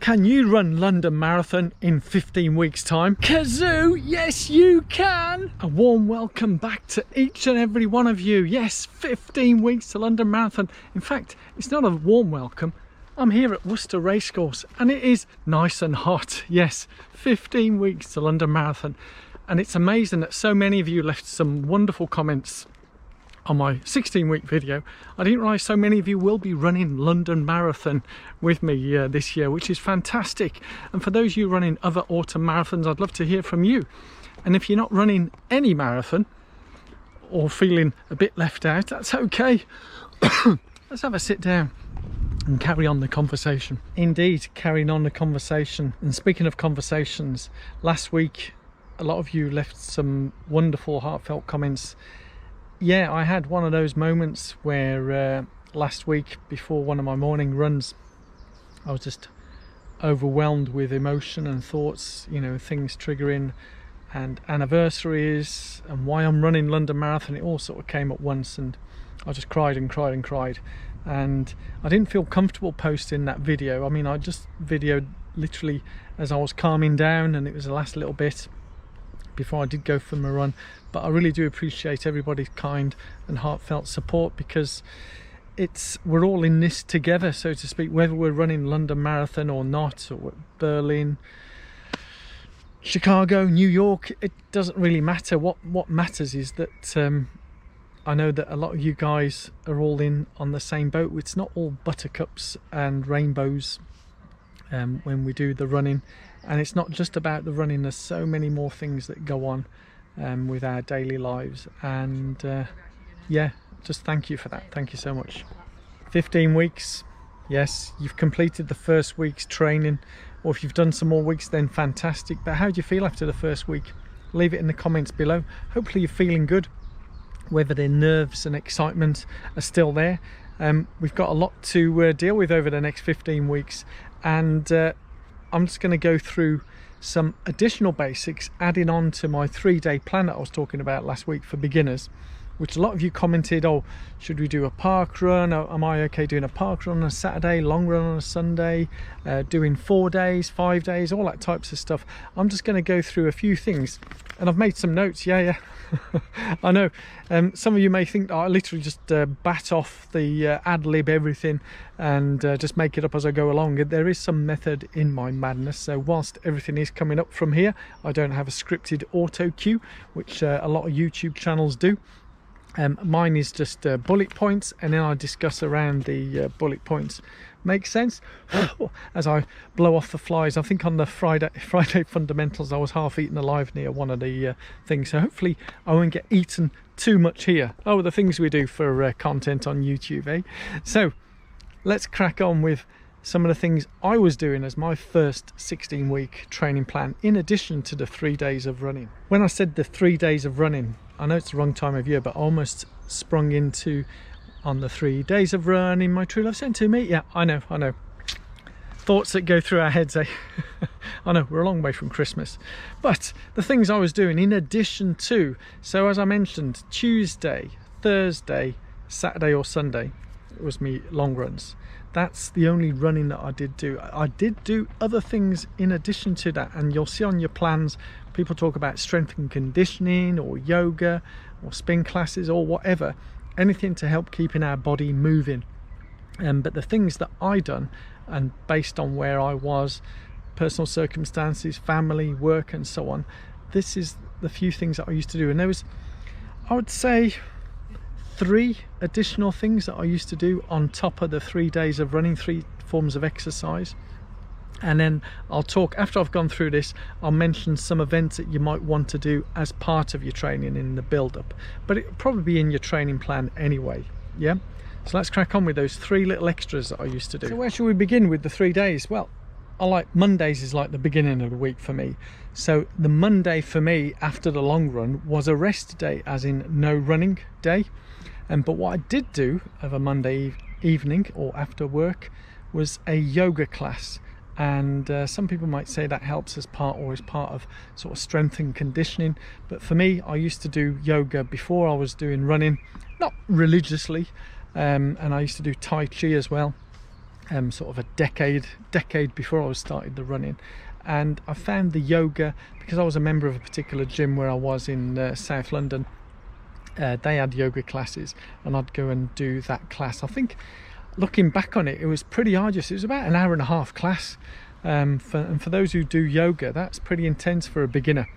Can you run London Marathon in 15 weeks time? Kazoo, yes you can! A warm welcome back to each and every one of you. Yes, 15 weeks to London Marathon. In fact, it's not a warm welcome. I'm here at Worcester Racecourse and it is nice and hot. Yes, 15 weeks to London Marathon. And it's amazing that so many of you left some wonderful comments on my 16-week video. I didn't realise so many of you will be running London Marathon with me this year, which is fantastic. And for those of you running other autumn marathons, I'd love to hear from you. And if you're not running any marathon or feeling a bit left out, that's okay. Let's have a sit down and carry on the conversation. Indeed, carrying on the conversation. And speaking of conversations, last week a lot of you left some wonderful heartfelt comments. Yeah, I had one of those moments where last week before one of my morning runs, I was just overwhelmed with emotion and thoughts, you know, things triggering and anniversaries and why I'm running London Marathon. It all sort of came at once and I just cried and cried and cried. And I didn't feel comfortable posting that video. I mean, I just videoed literally as I was calming down, and it was the last little bit before I did go for my run. But I really do appreciate everybody's kind and heartfelt support, because we're all in this together, so to speak, whether we're running London Marathon or not, or Berlin, Chicago, New York, it doesn't really matter. What matters is that I know that a lot of you guys are all in on the same boat. It's not all buttercups and rainbows when we do the running, and it's not just about the running. There's so many more things that go on with our daily lives, and yeah, just thank you for that. Thank you so much. 15 weeks, yes, you've completed the first week's training, or if you've done some more weeks, then fantastic. But how do you feel after the first week? Leave it in the comments below. Hopefully you're feeling good, whether the nerves and excitement are still there. We've got a lot to deal with over the next 15 weeks, and I'm just going to go through some additional basics, adding on to my 3-day plan that I was talking about last week for beginners, which a lot of you commented, oh, should we do a park run? Am I okay doing a park run on a Saturday, long run on a Sunday, doing 4 days, 5 days, all that types of stuff. I'm just going to go through a few things, and I've made some notes. Yeah. I know some of you may think that I literally just bat off the ad-lib everything and just make it up as I go along. There is some method in my madness, so whilst everything is coming up from here, I don't have a scripted auto cue, which a lot of YouTube channels do. Mine is just bullet points, and then I discuss around the bullet points. Makes sense? As I blow off the flies. I think on the Friday fundamentals I was half eaten alive near one of the things, so hopefully I won't get eaten too much here. Oh, the things we do for content on YouTube, eh? So let's crack on with some of the things I was doing as my first 16-week training plan, in addition to the 3 days of running. When I said the 3 days of running, I know it's the wrong time of year, but I almost sprung into on the 3 days of running my true love sent to me. Yeah, I know. Thoughts that go through our heads, eh? I know, we're a long way from Christmas. But the things I was doing in addition to, so as I mentioned, Tuesday, Thursday, Saturday or Sunday, it was me long runs. That's the only running that I did do. I did do other things in addition to that, and you'll see on your plans, people talk about strength and conditioning or yoga or spin classes or whatever, anything to help keeping our body moving. But the things that I done, and based on where I was, personal circumstances, family, work and so on, this is the few things that I used to do. And there was, I would say, 3 additional things that I used to do on top of the 3 days of running, 3 forms of exercise. And then I'll talk, after I've gone through this, I'll mention some events that you might want to do as part of your training in the build-up, but it'll probably be in your training plan anyway. Yeah, so let's crack on with those 3 little extras that I used to do. So where should we begin with the 3 days? Well, I like Mondays is like the beginning of the week for me. So the Monday for me after the long run was a rest day, as in no running day. But what I did do of a Monday evening or after work was a yoga class. And some people might say that helps as part, or is part of sort of strength and conditioning. But for me, I used to do yoga before I was doing running, not religiously, and I used to do Tai Chi as well. sort of a decade before I was started the running. And I found the yoga, because I was a member of a particular gym where I was in South London. They had yoga classes, and I'd go and do that class. I think, looking back on it, it was pretty arduous. It was about an hour and a half class. And for those who do yoga, that's pretty intense for a beginner,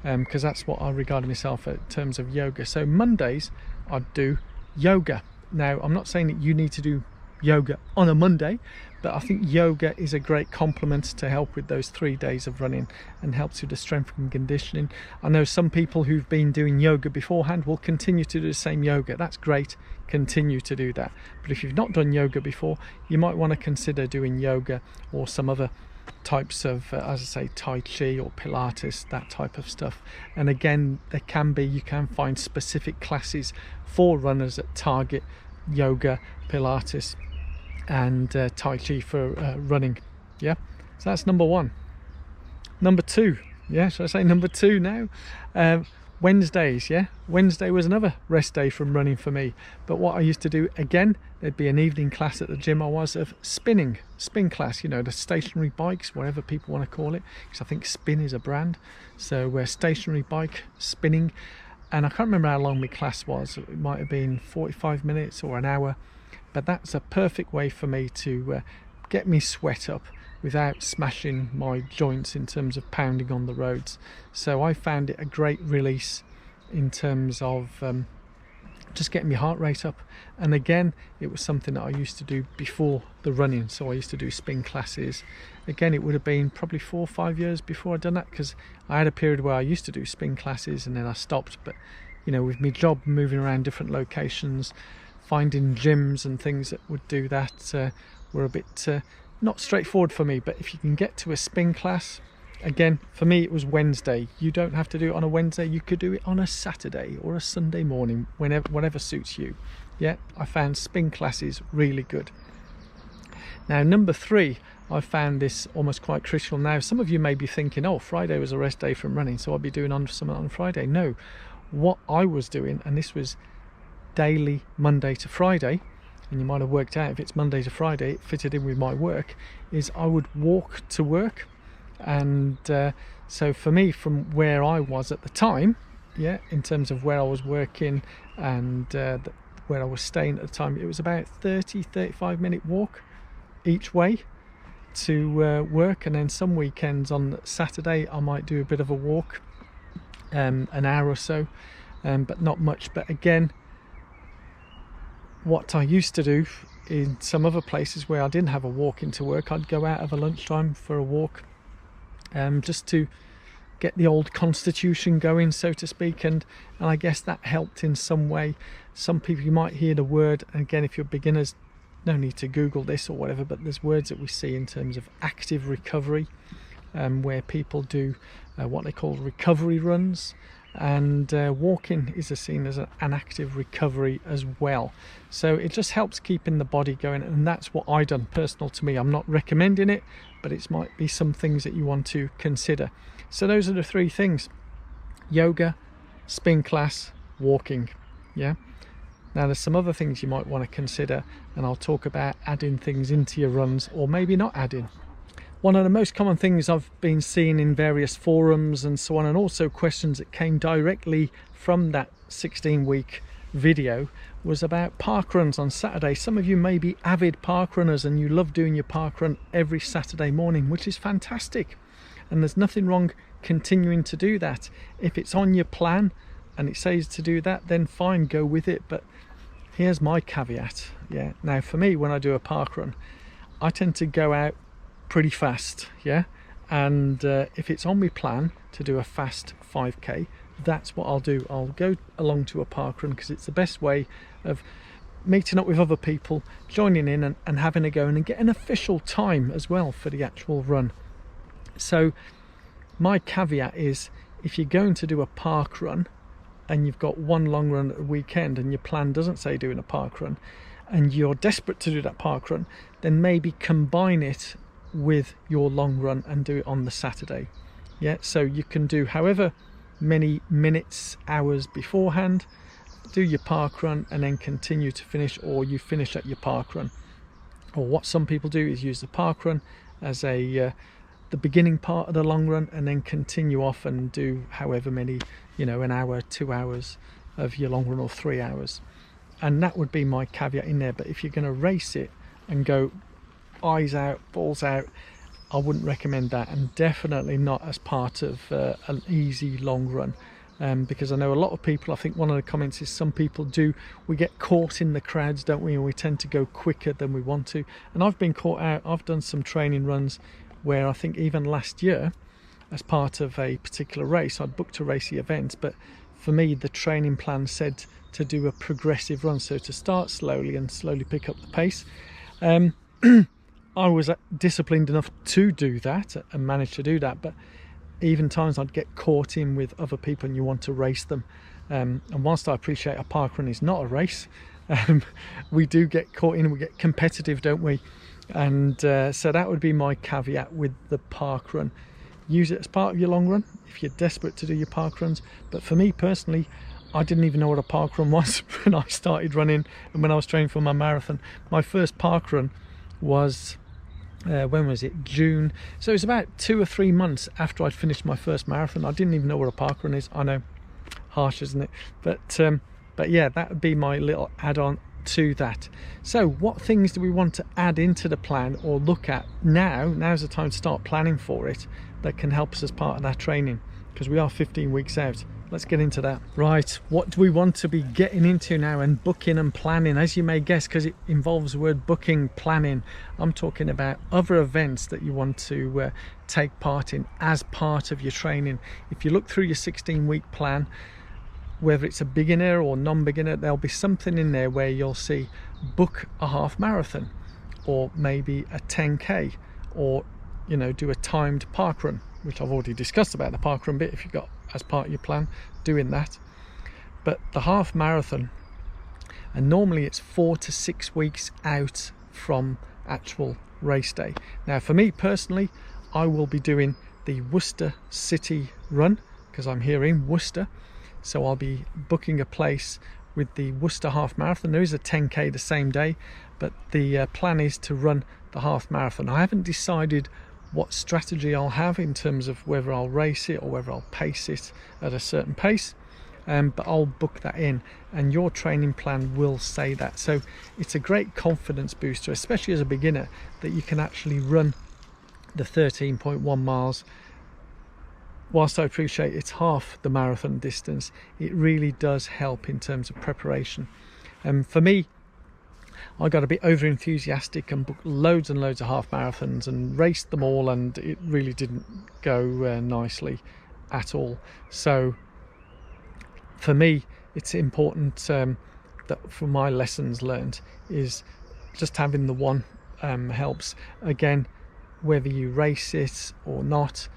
because that's what I regard myself in terms of yoga. So Mondays I'd do yoga. Now, I'm not saying that you need to do yoga on a Monday, but I think yoga is a great complement to help with those 3 days of running and helps with the strength and conditioning. I know some people who've been doing yoga beforehand will continue to do the same yoga. That's great, continue to do that. But if you've not done yoga before, you might want to consider doing yoga or some other types of, as I say, Tai Chi or Pilates, that type of stuff. And again, you can find specific classes for runners that target yoga, Pilates and Tai Chi for running. Yeah, so that's number one. Number two, yeah, should I say number two now? Wednesdays, yeah. Wednesday was another rest day from running for me. But what I used to do, again, there'd be an evening class at the gym I was of spin class, you know, the stationary bikes, whatever people want to call it, because I think Spin is a brand. So we're stationary bike spinning. And I can't remember how long my class was. It might have been 45 minutes or an hour. But that's a perfect way for me to get me sweat up without smashing my joints in terms of pounding on the roads. So I found it a great release in terms of just getting my heart rate up. And again, it was something that I used to do before the running. So I used to do spin classes. Again, it would have been probably 4 or 5 years before I'd done that, because I had a period where I used to do spin classes and then I stopped. But you know, with my job moving around different locations, finding gyms and things that would do that were a bit not straightforward for me. But if you can get to a spin class, again, for me it was Wednesday. You don't have to do it on a Wednesday. You could do it on a Saturday or a Sunday morning, whatever suits you. Yeah, I found spin classes really good. Now, number three, I found this almost quite crucial. Now, some of you may be thinking, oh, Friday was a rest day from running, so I'll be doing something on Friday. No, what I was doing, and this was daily Monday to Friday, and you might have worked out if it's Monday to Friday it fitted in with my work, is I would walk to work. And so for me, from where I was at the time, yeah, in terms of where I was working and where I was staying at the time, it was about 30-35 minute walk each way to work. And then some weekends on Saturday I might do a bit of a walk, an hour or so, but not much. But again, what I used to do in some other places where I didn't have a walk into work, I'd go out of a lunchtime for a walk, just to get the old constitution going, so to speak, and I guess that helped in some way. Some people, you might hear the word, and again, if you're beginners, no need to Google this or whatever, but there's words that we see in terms of active recovery, where people do what they call recovery runs. And walking is seen as an active recovery as well. So it just helps keeping the body going, and that's what I done personal to me. I'm not recommending it, but it might be some things that you want to consider. So those are the three things: yoga, spin class, walking. Yeah. Now there's some other things you might want to consider, and I'll talk about adding things into your runs or maybe not adding. One of the most common things I've been seeing in various forums and so on, and also questions that came directly from that 16-week video, was about parkruns on Saturday. Some of you may be avid parkrunners and you love doing your parkrun every Saturday morning, which is fantastic. And there's nothing wrong continuing to do that. If it's on your plan and it says to do that, then fine, go with it. But here's my caveat. Yeah. Now for me, when I do a parkrun, I tend to go out pretty fast, yeah, and if it's on my plan to do a fast 5k, that's what I'll do. I'll go along to a parkrun because it's the best way of meeting up with other people, joining in and having a go, and get an official time as well for the actual run. So my caveat is, if you're going to do a parkrun and you've got one long run at the weekend and your plan doesn't say doing a parkrun and you're desperate to do that parkrun, then maybe combine it with your long run and do it on the Saturday. Yeah, so you can do however many minutes, hours beforehand, do your parkrun and then continue to finish, or you finish at your parkrun. or what some people do is use the parkrun as a the beginning part of the long run, and then continue off and do however many, an hour, 2 hours of your long run, or 3 hours. And that would be my caveat in there. But if you're going to race it and go eyes out, balls out, I wouldn't recommend that, and definitely not as part of an easy long run. Because I know a lot of people, I think one of the comments is some people we get caught in the crowds, don't we, and we tend to go quicker than we want to. And I've been caught out. I've done some training runs where I think even last year, as part of a particular race, I'd booked a racing event, but for me the training plan said to do a progressive run, so to start slowly and slowly pick up the pace. I was disciplined enough to do that and managed to do that, but even times I'd get caught in with other people and you want to race them. And whilst I appreciate a parkrun is not a race, we do get caught in, we get competitive, don't we? And so that would be my caveat with the parkrun. Use it as part of your long run if you're desperate to do your parkruns. But for me personally, I didn't even know what a parkrun was when I started running and when I was training for my marathon. My first parkrun was when was it? June. So it was about 2 or 3 months after I'd finished my first marathon. I didn't even know what a parkrun is. I know, harsh, isn't it? But yeah, that would be my little add-on to that. So what things do we want to add into the plan or look at now's the time to start planning for it, that can help us as part of that training, because we are 15 weeks out. Let's get into that. Right, what do we want to be getting into now and booking and planning? As you may guess, because it involves the word booking, planning, I'm talking about other events that you want to take part in as part of your training. If you look through your 16-week plan, whether it's a beginner or non-beginner, there'll be something in there where you'll see book a half marathon, or maybe a 10k, or do a timed parkrun, which I've already discussed about the parkrun bit. If you've got as part of your plan doing that, but the half marathon, and normally it's 4 to 6 weeks out from actual race day. Now for me personally, I will be doing the Worcester City run because I'm here in Worcester. So I'll be booking a place with the Worcester Half Marathon. There is a 10k the same day, but the plan is to run the half marathon. I haven't decided what strategy I'll have in terms of whether I'll race it or whether I'll pace it at a certain pace, but I'll book that in, and your training plan will say that. So it's a great confidence booster, especially as a beginner, that you can actually run the 13.1 miles. Whilst I appreciate it's half the marathon distance, it really does help in terms of preparation. And for me, I got a bit over enthusiastic and booked loads and loads of half marathons and raced them all, and it really didn't go nicely at all. So for me, it's important that for my lessons learned is just having the one helps. Again, whether you race it or not,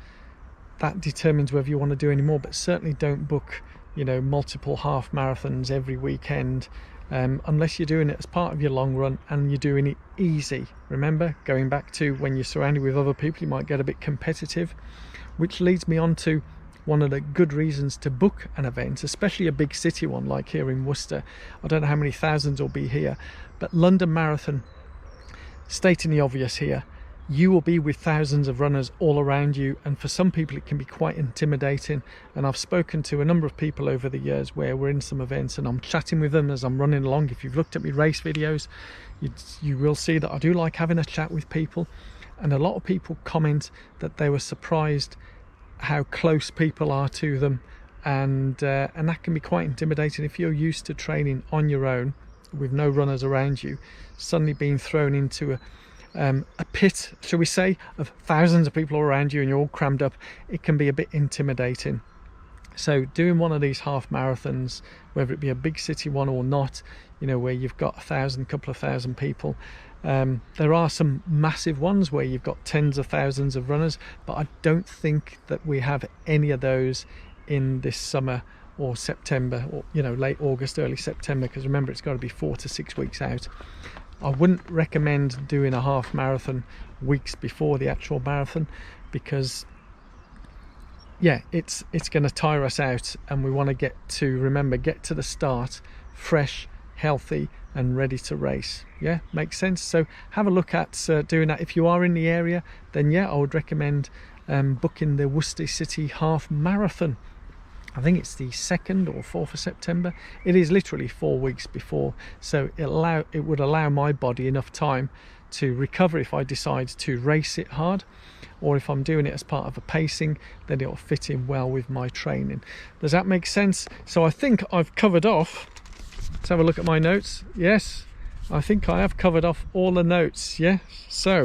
that determines whether you want to do any more, but certainly don't book multiple half marathons every weekend, unless you're doing it as part of your long run and you're doing it easy. Remember, going back to when you're surrounded with other people, you might get a bit competitive, which leads me on to one of the good reasons to book an event, especially a big city one like here in Worcester. I don't know how many thousands will be here, but London Marathon, stating the obvious here, you will be with thousands of runners all around you, and for some people it can be quite intimidating. And I've spoken to a number of people over the years where we're in some events and I'm chatting with them as I'm running along. If you've looked at my race videos, you will see that I do like having a chat with people, and a lot of people comment that they were surprised how close people are to them, and that can be quite intimidating if you're used to training on your own with no runners around you. Suddenly being thrown into a pit, shall we say, of thousands of people around you and you're all crammed up, it can be a bit intimidating. So doing one of these half marathons, whether it be a big city one or not, where you've got couple of thousand people, there are some massive ones where you've got tens of thousands of runners, but I don't think that we have any of those in this summer or September, or late August, early September, because remember, it's got to be 4 to 6 weeks out. I wouldn't recommend doing a half marathon weeks before the actual marathon, because it's going to tire us out, and we want to get to the start fresh, healthy, and ready to race. Yeah, makes sense. So have a look at doing that. If you are in the area, then yeah, I would recommend booking the Worcester City Half Marathon. I think it's the 2nd or 4th of September. It is literally 4 weeks before, so it would allow my body enough time to recover if I decide to race it hard, or if I'm doing it as part of a pacing, then it'll fit in well with my training. Does that make sense? So I think I've covered off. Let's have a look at my notes. Yes, I think I have covered off all the notes. Yeah, so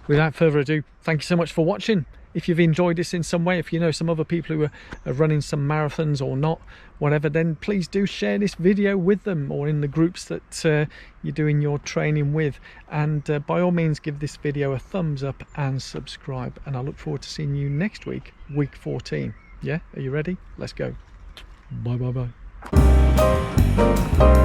without further ado, thank you so much for watching. If you've enjoyed this in some way, if you know some other people who are running some marathons or not, whatever, then please do share this video with them, or in the groups that you're doing your training with. And by all means, give this video a thumbs up and subscribe. And I look forward to seeing you next week, week 14. Yeah, are you ready? Let's go. Bye, bye, bye.